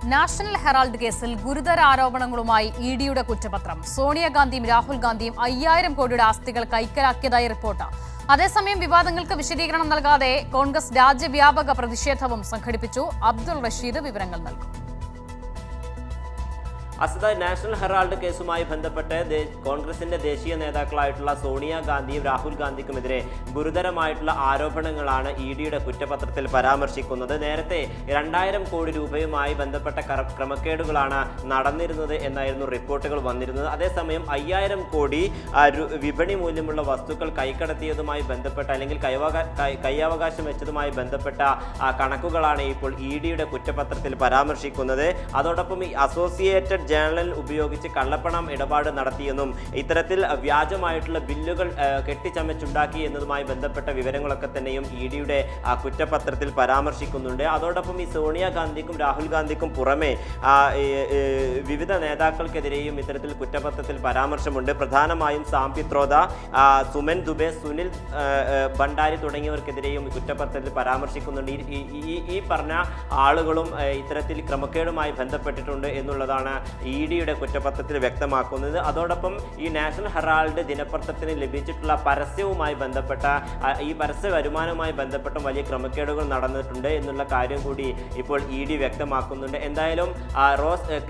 National Herald കേസിൽ ഗുരുതര ആരോപണങ്ങളുമായി ഇഡിയുടെ കുറ്റപത്രം. സോണിയാഗാന്ധിയും രാഹുൽ ഗാന്ധിയും 5000 കോടിയുടെ ആസ്തികൾ കൈക്കലാക്കിയതായി റിപ്പോർട്ട്. അതേസമയം വിവാദങ്ങൾക്ക് വിശദീകരണം നൽകാതെ കോൺഗ്രസ് രാജ്യവ്യാപക പ്രതിഷേധവും സംഘടിപ്പിച്ചു. അബ്ദുൾ റഷീദ് വിവരങ്ങൾ നൽകും. അസദ, നാഷണൽ ഹെറാൾഡ് കേസുമായി ബന്ധപ്പെട്ട് കോൺഗ്രസിന്റെ ദേശീയ നേതാക്കളായിട്ടുള്ള സോണിയാഗാന്ധിയും രാഹുൽ ഗാന്ധിക്കുമെതിരെ ഗുരുതരമായിട്ടുള്ള ആരോപണങ്ങളാണ് ഇഡിയുടെ കുറ്റപത്രത്തിൽ പരാമർശിക്കുന്നത്. നേരത്തെ 2000 കോടി രൂപയുമായി ബന്ധപ്പെട്ട ക്രമക്കേടുകളാണ് നടന്നിരുന്നത് എന്നായിരുന്നു റിപ്പോർട്ടുകൾ വന്നിരുന്നത്. അതേസമയം 5000 കോടി വിപണി മൂല്യമുള്ള വസ്തുക്കൾ കൈക്കടത്തിയതുമായി ബന്ധപ്പെട്ട അല്ലെങ്കിൽ കൈയാവകാശം വെച്ചതുമായി ബന്ധപ്പെട്ട കണക്കുകളാണ് ഇപ്പോൾ ഇഡിയുടെ കുറ്റപത്രത്തിൽ പരാമർശിക്കുന്നത്. അതോടൊപ്പം ഈ അസോസിയേറ്റഡ് ജേണൽ ഉപയോഗിച്ച് കള്ളപ്പണം ഇടപാട് നടത്തിയെന്നും ഇത്തരത്തിൽ വ്യാജമായിട്ടുള്ള ബില്ലുകൾ കെട്ടിച്ചമച്ചുണ്ടാക്കി എന്നതുമായി ബന്ധപ്പെട്ട വിവരങ്ങളൊക്കെ തന്നെയും ഇഡിയുടെ കുറ്റപത്രത്തിൽ പരാമർശിക്കുന്നുണ്ട്. അതോടൊപ്പം ഈ സോണിയാഗാന്ധിക്കും രാഹുൽ ഗാന്ധിക്കും പുറമെ വിവിധ നേതാക്കൾക്കെതിരെയും ഇത്തരത്തിൽ കുറ്റപത്രത്തിൽ പരാമർശമുണ്ട്. പ്രധാനമായും സാം പിത്രോദ, സുമൻ ദുബെ, സുനിൽ ഭണ്ഡാരി തുടങ്ങിയവർക്കെതിരെയും കുറ്റപത്രത്തിൽ പരാമർശിക്കുന്നുണ്ട്. ഈ പറഞ്ഞ ആളുകളും ഇത്തരത്തിൽ ക്രമക്കേടുമായി ബന്ധപ്പെട്ടിട്ടുണ്ട് എന്നുള്ളതാണ് ഇഡിയുടെ കുറ്റപത്രത്തിൽ വ്യക്തമാക്കുന്നത്. അതോടൊപ്പം ഈ നാഷണൽ ഹെറാൾഡ് ദിനപത്രത്തിന് ലഭിച്ചിട്ടുള്ള പരസ്യവുമായി ബന്ധപ്പെട്ട ഈ പരസ്യ വരുമാനവുമായി ബന്ധപ്പെട്ട വലിയ ക്രമക്കേടുകൾ നടന്നിട്ടുണ്ട് എന്നുള്ള കാര്യം കൂടി ഇപ്പോൾ ഇഡി വ്യക്തമാക്കുന്നുണ്ട്. എന്തായാലും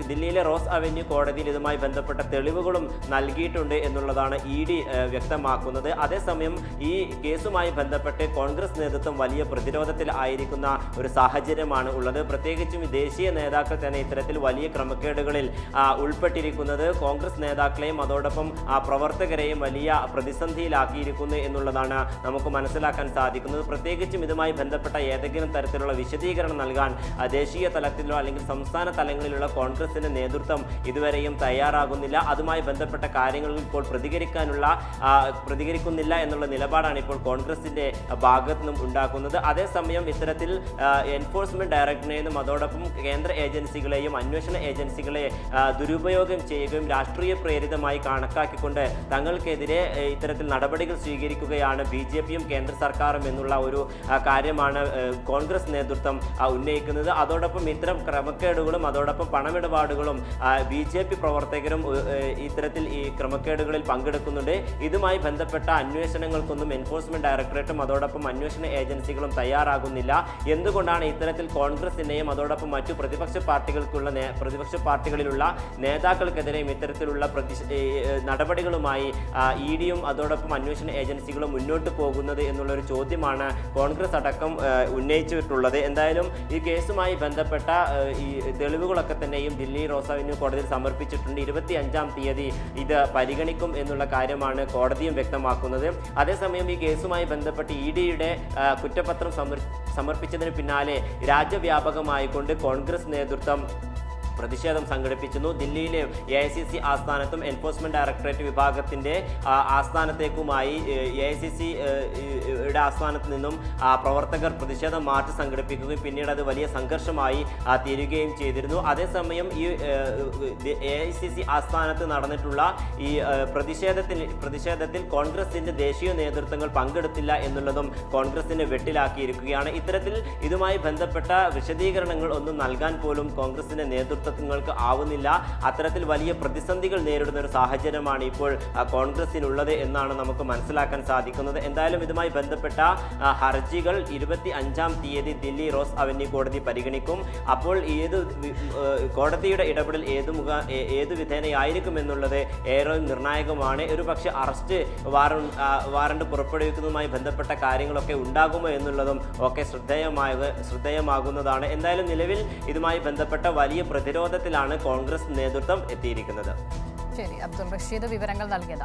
ദില്ലിയിലെ റോസ് അവന്യൂ കോടതിയിൽ ഇതുമായി ബന്ധപ്പെട്ട തെളിവുകളും നൽകിയിട്ടുണ്ട് എന്നുള്ളതാണ് ഇഡി വ്യക്തമാക്കുന്നത്. അതേസമയം ഈ കേസുമായി ബന്ധപ്പെട്ട് കോൺഗ്രസ് നേതൃത്വം വലിയ പ്രതിരോധത്തിൽ ആയിരിക്കുന്ന ഒരു സാഹചര്യമാണ് ഉള്ളത്. പ്രത്യേകിച്ചും ദേശീയ നേതാക്കൾ തന്നെ ഇത്തരത്തിൽ വലിയ ക്രമക്കേടുകളിൽ ഉൾപ്പെട്ടിരിക്കുന്നത് കോൺഗ്രസ് നേതാക്കളെയും അതോടൊപ്പം പ്രവർത്തകരെയും വലിയ പ്രതിസന്ധിയിലാക്കിയിരിക്കുന്നു എന്നുള്ളതാണ് നമുക്ക് മനസ്സിലാക്കാൻ സാധിക്കുന്നത്. പ്രത്യേകിച്ചും ഇതുമായി ബന്ധപ്പെട്ട ഏതെങ്കിലും തരത്തിലുള്ള വിശദീകരണം നൽകാൻ ദേശീയ തലത്തിലോ അല്ലെങ്കിൽ സംസ്ഥാന തലങ്ങളിലുള്ള കോൺഗ്രസിന്റെ നേതൃത്വം ഇതുവരെയും തയ്യാറാകുന്നില്ല. അതുമായി ബന്ധപ്പെട്ട കാര്യങ്ങളിൽ ഇപ്പോൾ പ്രതികരിക്കുന്നില്ല എന്നുള്ള നിലപാടാണ് ഇപ്പോൾ കോൺഗ്രസിന്റെ ഭാഗത്തു നിന്നും ഉണ്ടാക്കുന്നത്. അതേസമയം ഇത്തരത്തിൽ എൻഫോഴ്സ്മെന്റ് ഡയറക്ടറേറ്റിനെയും അതോടൊപ്പം കേന്ദ്ര ഏജൻസികളെയും അന്വേഷണ ഏജൻസികളെ ദുരുപയോഗം ചെയ്യുകയും രാഷ്ട്രീയ പ്രേരിതമായി കണക്കാക്കിക്കൊണ്ട് തങ്ങൾക്കെതിരെ ഇത്തരത്തിൽ നടപടികൾ സ്വീകരിക്കുകയാണ് BJPയും കേന്ദ്ര സർക്കാരും എന്നുള്ള ഒരു കാര്യമാണ് കോൺഗ്രസ് നേതൃത്വം ഉന്നയിക്കുന്നത്. അതോടൊപ്പം ഇത്തരം ക്രമക്കേടുകളും അതോടൊപ്പം പണമിടപാടുകളും BJP പ്രവർത്തകരും ഇത്തരത്തിൽ ഈ ക്രമക്കേടുകളിൽ പങ്കെടുക്കുന്നുണ്ട്. ഇതുമായി ബന്ധപ്പെട്ട അന്വേഷണങ്ങൾക്കൊന്നും എൻഫോഴ്സ്മെന്റ് ഡയറക്ടറേറ്റും അതോടൊപ്പം അന്വേഷണ ഏജൻസികളും തയ്യാറാകുന്നില്ല. എന്തുകൊണ്ടാണ് ഇത്തരത്തിൽ കോൺഗ്രസിനെയും അതോടൊപ്പം മറ്റു പ്രതിപക്ഷ പാർട്ടികളിലുള്ള നേതാക്കൾക്കെതിരെയും ഇത്തരത്തിലുള്ള നടപടികളുമായി ഇഡിയും അതോടൊപ്പം അന്വേഷണ ഏജൻസികളും മുന്നോട്ട് പോകുന്നത് എന്നുള്ളൊരു ചോദ്യമാണ് കോൺഗ്രസ് അടക്കം ഉന്നയിച്ചിട്ടുള്ളത്. എന്തായാലും ഈ കേസുമായി ബന്ധപ്പെട്ട ഈ തെളിവുകളൊക്കെ തന്നെയും ദില്ലി റോസ് അവന്യൂ കോടതിയിൽ സമർപ്പിച്ചിട്ടുണ്ട്. 25-ാം തീയതി ഇത് പരിഗണിക്കും എന്നുള്ള കാര്യമാണ് കോടതിയും വ്യക്തമാക്കുന്നത്. അതേസമയം ഈ കേസുമായി ബന്ധപ്പെട്ട് ഇഡിയുടെ കുറ്റപത്രം സമർപ്പിച്ചതിന് പിന്നാലെ രാജ്യവ്യാപകമായിക്കൊണ്ട് കോൺഗ്രസ് നേതൃത്വം പ്രതിഷേധം സംഘടിപ്പിച്ചിരുന്നു. ദില്ലിയിലെ AICC ആസ്ഥാനത്തും എൻഫോഴ്സ്മെന്റ് ഡയറക്ടറേറ്റ് വിഭാഗത്തിന്റെ ആസ്ഥാനത്തേക്കുമായി AICCയുടെ ആസ്ഥാനത്ത് നിന്നും പ്രവർത്തകർ പ്രതിഷേധ മാർച്ച് സംഘടിപ്പിക്കുകയും പിന്നീട് അത് വലിയ സംഘർഷമായി തീരുകയും ചെയ്തിരുന്നു. അതേസമയം ഈ AICC ആസ്ഥാനത്ത് നടന്നിട്ടുള്ള ഈ പ്രതിഷേധത്തിൽ കോൺഗ്രസിന്റെ ദേശീയ നേതൃത്വങ്ങൾ പങ്കെടുത്തില്ല എന്നുള്ളതും കോൺഗ്രസിനെ വെട്ടിലാക്കിയിരിക്കുകയാണ്. ഇത്തരത്തിൽ ഇതുമായി ബന്ധപ്പെട്ട വിശദീകരണങ്ങൾ ഒന്നും നൽകാൻ പോലും കോൺഗ്രസിന്റെ നേതൃത്വങ്ങൾക്ക് ആവുന്നില്ല. അത്തരത്തിൽ വലിയ പ്രതിസന്ധികൾ നേരിടുന്ന ഒരു സാഹചര്യമാണ് ഇപ്പോൾ കോൺഗ്രസിനുള്ളത് എന്നാണ് നമുക്ക് മനസ്സിലാക്കാൻ സാധിക്കുന്നത്. എന്തായാലും ഇതുമായി ബന്ധപ്പെട്ട ഹർജികൾ 25-ാം തീയതി ദില്ലി റോസ് അവന്യൂ കോടതി പരിഗണിക്കും. അപ്പോൾ കോടതിയുടെ ഇടപെടൽ ഏതു വിധേനയായിരിക്കും എന്നുള്ളത് ഏറെ നിർണായകമാണ്. ഒരു പക്ഷേ അറസ്റ്റ് വാറണ്ട് പുറപ്പെടുവിക്കുന്നതുമായി ബന്ധപ്പെട്ട കാര്യങ്ങളൊക്കെ ഉണ്ടാകുമോ എന്നുള്ളതും ഒക്കെ ശ്രദ്ധേയമാകുന്നതാണ്. എന്തായാലും നിലവിൽ ഇതുമായി ബന്ധപ്പെട്ട വലിയ പ്രതിരോധത്തിലാണ് കോൺഗ്രസ് നേതൃത്വം എത്തിയിരിക്കുന്നത്. ശരി, അബ്ദുൾ റഷീദ് വിവരങ്ങൾ നൽകിയത്.